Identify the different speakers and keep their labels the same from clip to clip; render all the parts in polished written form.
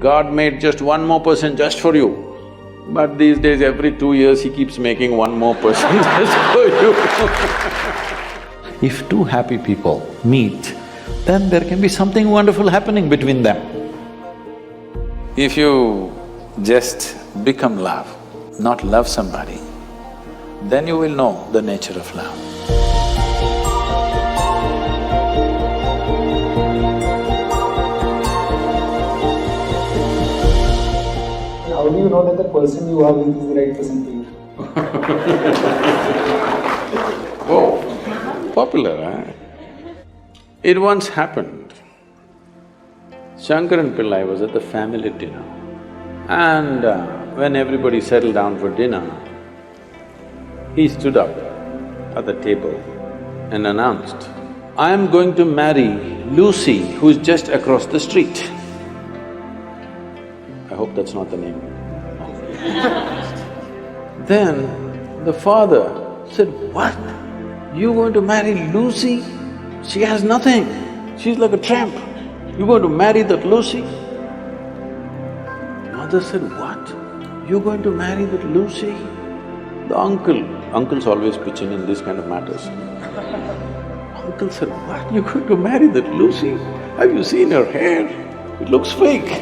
Speaker 1: God made just one more person just for you. But these days, every 2 years, he keeps making one more person just for you. If two happy people meet, then there can be something wonderful happening between them. If you just become love, not love somebody, then you will know the nature of love.
Speaker 2: How do you know that the person you are with is the right person for you?
Speaker 1: Oh, popular, huh? It once happened. Shankaran Pillai was at the family dinner, and when everybody settled down for dinner, he stood up at the table and announced, "I am going to marry Lucy, who's just across the street." I hope that's not the name. Then the father said, "What? You're going to marry Lucy? She has nothing. She's like a tramp. You're going to marry that Lucy?" Mother said, "What? You're going to marry that Lucy?" The uncles always pitch in this kind of matters. Uncle said, "What? You're going to marry that Lucy? Have you seen her hair? It looks fake."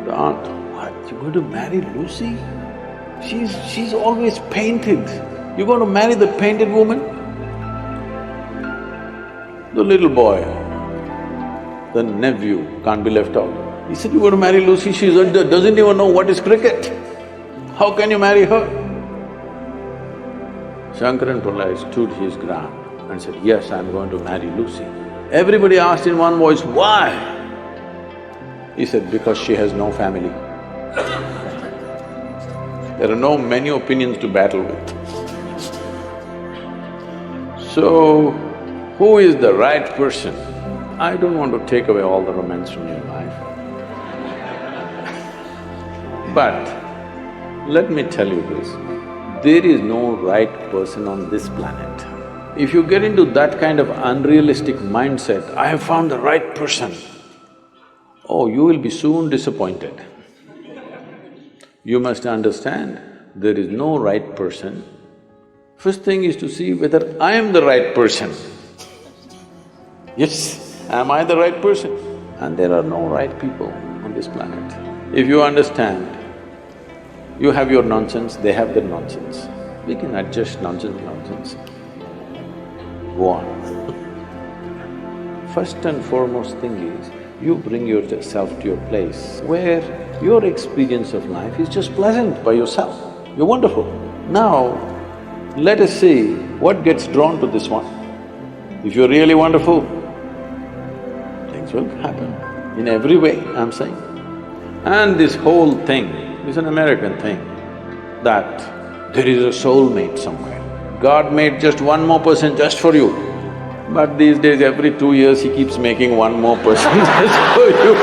Speaker 1: The aunt, "What? You're going to marry Lucy? She's always painted. You're going to marry the painted woman?" The little boy, the nephew, can't be left out. He said, "You're going to marry Lucy, she doesn't even know what is cricket. How can you marry her?" Shankaran Pillai stood his ground and said, "Yes, I'm going to marry Lucy." Everybody asked in one voice, "Why?" He said, "Because she has no family." There are no many opinions to battle with. So, who is the right person? I don't want to take away all the romance from your life. But let me tell you this, there is no right person on this planet. If you get into that kind of unrealistic mindset, "I have found the right person," oh, you will be soon disappointed. You must understand, there is no right person. First thing is to see whether I am the right person. Yes, am I the right person? And there are no right people on this planet. If you understand, you have your nonsense, they have their nonsense. We can adjust nonsense. Go on. First and foremost thing is, you bring yourself to your place where your experience of life is just pleasant by yourself. You're wonderful. Now, let us see what gets drawn to this one. If you're really wonderful, things will happen in every way, I'm saying. And this whole thing is an American thing, that there is a soulmate somewhere. God made just one more person just for you. But these days, every 2 years, he keeps making one more person just for you.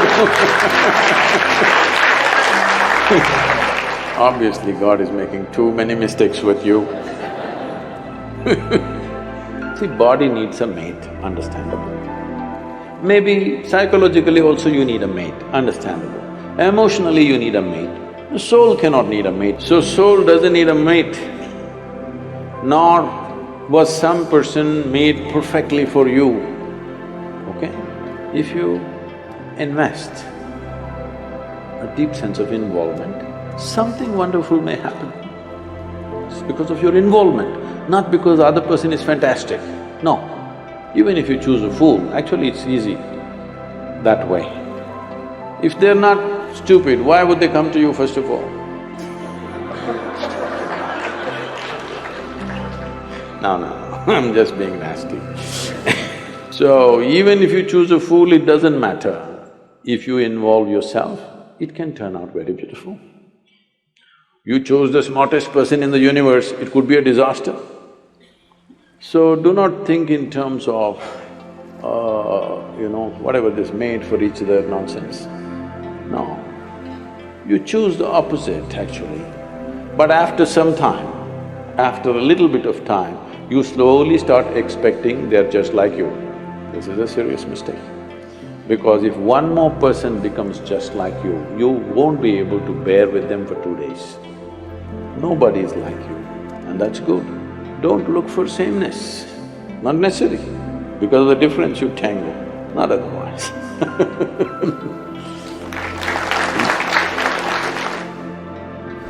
Speaker 1: Obviously, God is making too many mistakes with you. See, body needs a mate, understandable. Maybe psychologically also you need a mate, understandable. Emotionally you need a mate. The soul cannot need a mate. So soul doesn't need a mate, nor was some person made perfectly for you, okay? If you invest a deep sense of involvement, something wonderful may happen. It's because of your involvement, not because the other person is fantastic. No, even if you choose a fool, actually it's easy that way. If they're not stupid, why would they come to you first of all? No, I'm just being nasty. So, even if you choose a fool, it doesn't matter. If you involve yourself, it can turn out very beautiful. You chose the smartest person in the universe, it could be a disaster. So, do not think in terms of, whatever this made for each other nonsense. No. You choose the opposite, actually. But after some time, after a little bit of time, you slowly start expecting they're just like you. This is a serious mistake. Because if one more person becomes just like you won't be able to bear with them for 2 days. Nobody is like you, and that's good. Don't look for sameness, not necessary. Because of the difference you tangle, not otherwise.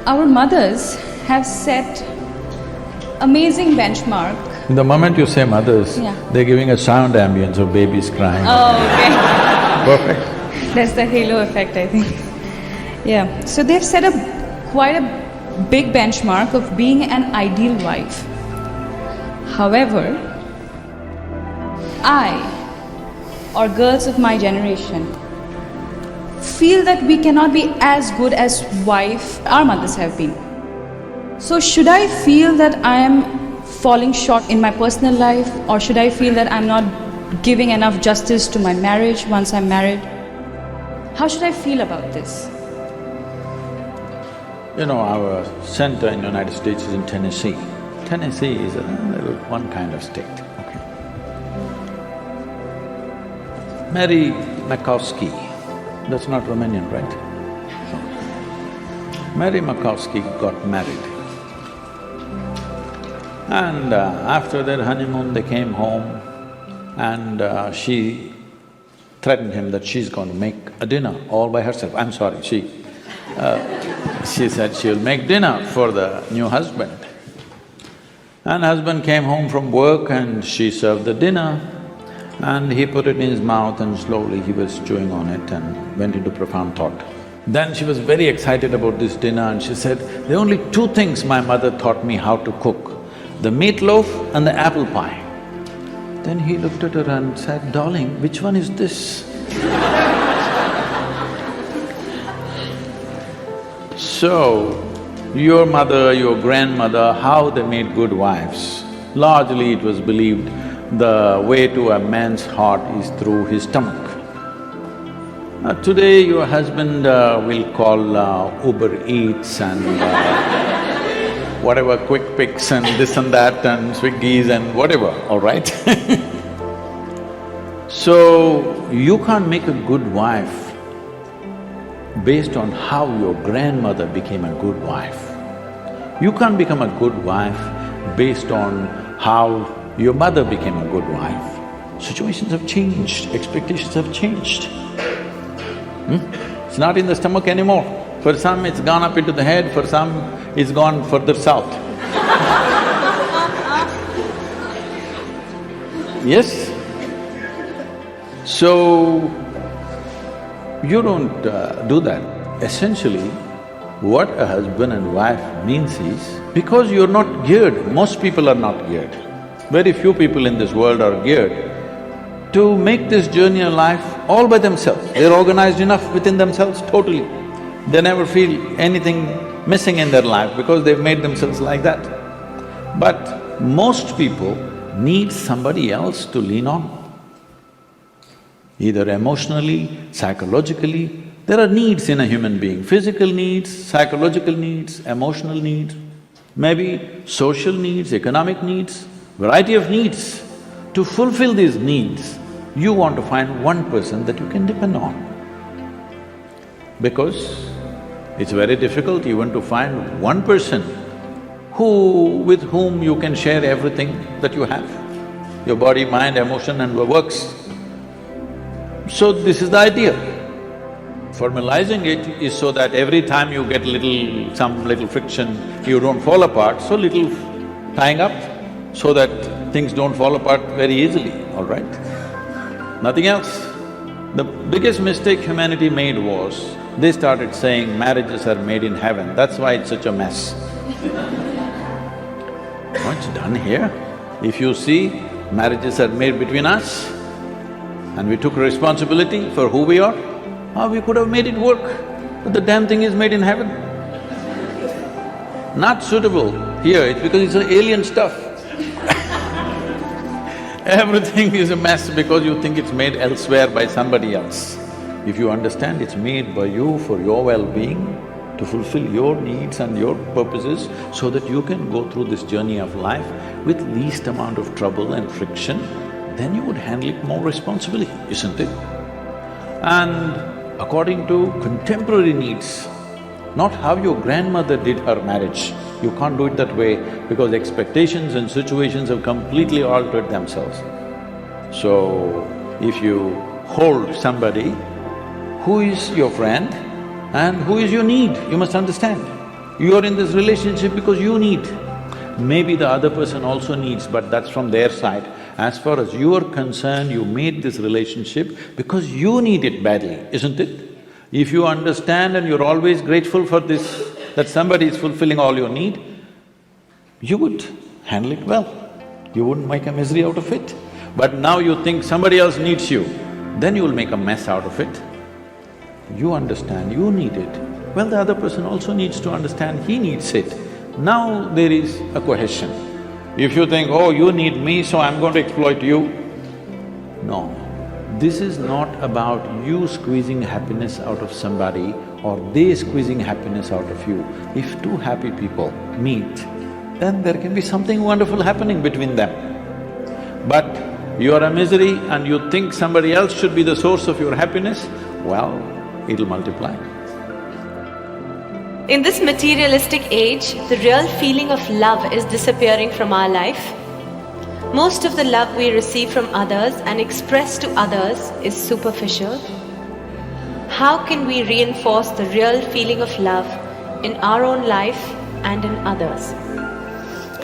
Speaker 3: Our mothers have set amazing benchmark.
Speaker 1: The moment you say mothers,
Speaker 3: Yeah.
Speaker 1: they're giving a sound ambience of babies crying.
Speaker 3: Oh, okay.
Speaker 1: Perfect.
Speaker 3: That's the halo effect, I think. Yeah. So they've set quite a big benchmark of being an ideal wife. However, or girls of my generation, feel that we cannot be as good as wife our mothers have been. So should I feel that I am falling short in my personal life, or should I feel that I'm not giving enough justice to my marriage once I'm married? How should I feel about this?
Speaker 1: You know, our center in the United States is in Tennessee. Tennessee is one kind of state, okay. Mary Makowski, that's not Romanian, right? Mary Makowski got married. And after their honeymoon, they came home and she threatened him that she's going to make a dinner all by herself. I'm sorry, she said she'll make dinner for the new husband. And husband came home from work and she served the dinner and he put it in his mouth and slowly he was chewing on it and went into profound thought. Then she was very excited about this dinner and she said, there are only two things my mother taught me how to cook, the meatloaf and the apple pie. Then he looked at her and said, darling, which one is this? So, your mother, your grandmother, how they made good wives? Largely it was believed the way to a man's heart is through his stomach. Today your husband will call Uber Eats and whatever, Quick Picks and this and that and Swiggies and whatever, all right? So, you can't make a good wife based on how your grandmother became a good wife. You can't become a good wife based on how your mother became a good wife. Situations have changed, expectations have changed. It's not in the stomach anymore. For some, it's gone up into the head, for some, it's gone further south. Yes? So, you don't do that. Essentially, what a husband and wife means is, because you're not geared, most people are not geared, very few people in this world are geared to make this journey in life all by themselves. They're organized enough within themselves totally. They never feel anything missing in their life because they've made themselves like that. But most people need somebody else to lean on. Either emotionally, psychologically, there are needs in a human being, physical needs, psychological needs, emotional needs, maybe social needs, economic needs, variety of needs. To fulfill these needs, you want to find one person that you can depend on. Because it's very difficult even to find one person with whom you can share everything that you have, your body, mind, emotion and works. So this is the idea. Formalizing it is so that every time you get some little friction, you don't fall apart, so little tying up so that things don't fall apart very easily, all right? Nothing else. The biggest mistake humanity made was, they started saying marriages are made in heaven, that's why it's such a mess. What's done here? If you see, marriages are made between us and we took responsibility for who we are, we could have made it work, but the damn thing is made in heaven. Not suitable here, it's because it's alien stuff. Everything is a mess because you think it's made elsewhere by somebody else. If you understand it's made by you for your well-being, to fulfill your needs and your purposes so that you can go through this journey of life with least amount of trouble and friction, then you would handle it more responsibly, isn't it? and according to contemporary needs, not how your grandmother did her marriage. You can't do it that way because expectations and situations have completely altered themselves. So, if you hold somebody who is your friend and who is your need, you must understand. You are in this relationship because you need. Maybe the other person also needs, but that's from their side. As far as you are concerned, you made this relationship because you need it badly, isn't it? If you understand and you're always grateful for this, that somebody is fulfilling all your need, you would handle it well. You wouldn't make a misery out of it. But now you think somebody else needs you, then you will make a mess out of it. You understand you need it, well, the other person also needs to understand he needs it. Now there is a cohesion. If you think, oh, you need me, so I'm going to exploit you, no. This is not about you squeezing happiness out of somebody or they squeezing happiness out of you. If two happy people meet, then there can be something wonderful happening between them. But you are a misery and you think somebody else should be the source of your happiness, well, it'll multiply.
Speaker 4: In this materialistic age, the real feeling of love is disappearing from our life. Most of the love we receive from others and express to others is superficial. How can we reinforce the real feeling of love in our own life and in others?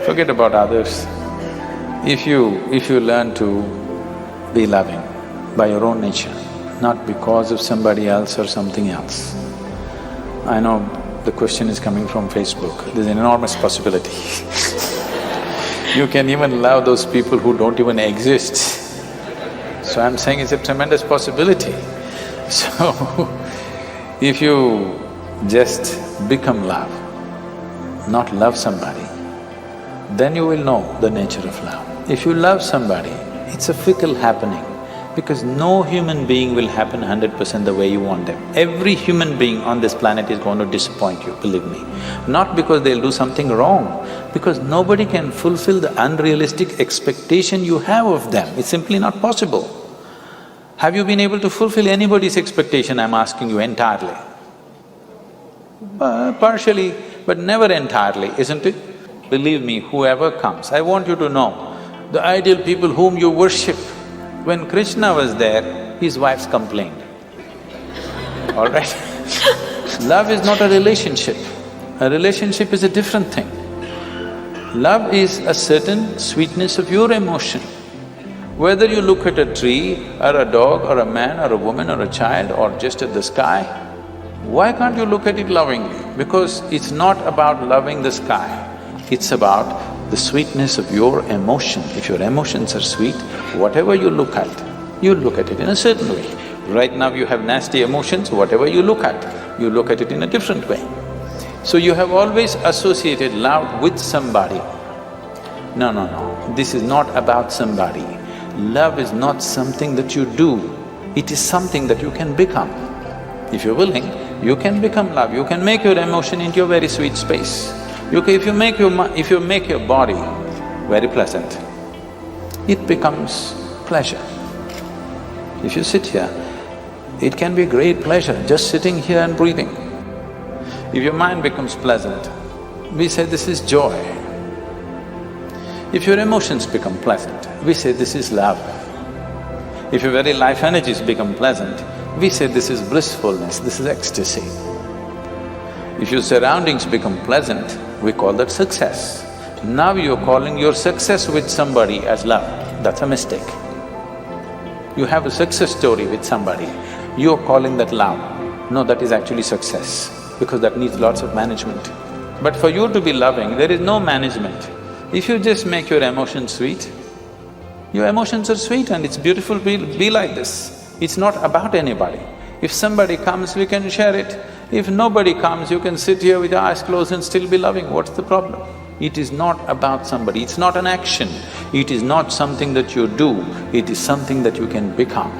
Speaker 1: Forget about others. If you learn to be loving by your own nature, not because of somebody else or something else. I know the question is coming from Facebook, there's an enormous possibility. You can even love those people who don't even exist. So I'm saying it's a tremendous possibility. So, if you just become love, not love somebody, then you will know the nature of love. If you love somebody, it's a fickle happening because no human being will happen 100% the way you want them. Every human being on this planet is going to disappoint you, believe me. Not because they'll do something wrong, because nobody can fulfill the unrealistic expectation you have of them. It's simply not possible. Have you been able to fulfill anybody's expectation, I'm asking you, entirely? Partially, but never entirely, isn't it? Believe me, whoever comes, I want you to know, the ideal people whom you worship, when Krishna was there, his wives complained, all right? Love is not a relationship. A relationship is a different thing. Love is a certain sweetness of your emotion. Whether you look at a tree or a dog or a man or a woman or a child or just at the sky, why can't you look at it lovingly? Because it's not about loving the sky, it's about the sweetness of your emotion. If your emotions are sweet, whatever you look at it in a certain way. Right now you have nasty emotions, whatever you look at it in a different way. So you have always associated love with somebody. No, this is not about somebody. Love is not something that you do, it is something that you can become. If you're willing, you can become love, you can make your emotion into a very sweet space. If you make your body very pleasant, it becomes pleasure. If you sit here, it can be great pleasure just sitting here and breathing. If your mind becomes pleasant, we say this is joy. If your emotions become pleasant, we say this is love. If your very life energies become pleasant, we say this is blissfulness, this is ecstasy. If your surroundings become pleasant, we call that success. Now you're calling your success with somebody as love, that's a mistake. You have a success story with somebody, you're calling that love. No, that is actually success, because that needs lots of management. But for you to be loving, there is no management. If you just make your emotions sweet, your emotions are sweet and it's beautiful, be like this. It's not about anybody. If somebody comes, we can share it. If nobody comes, you can sit here with your eyes closed and still be loving, what's the problem? It is not about somebody, it's not an action, it is not something that you do, it is something that you can become.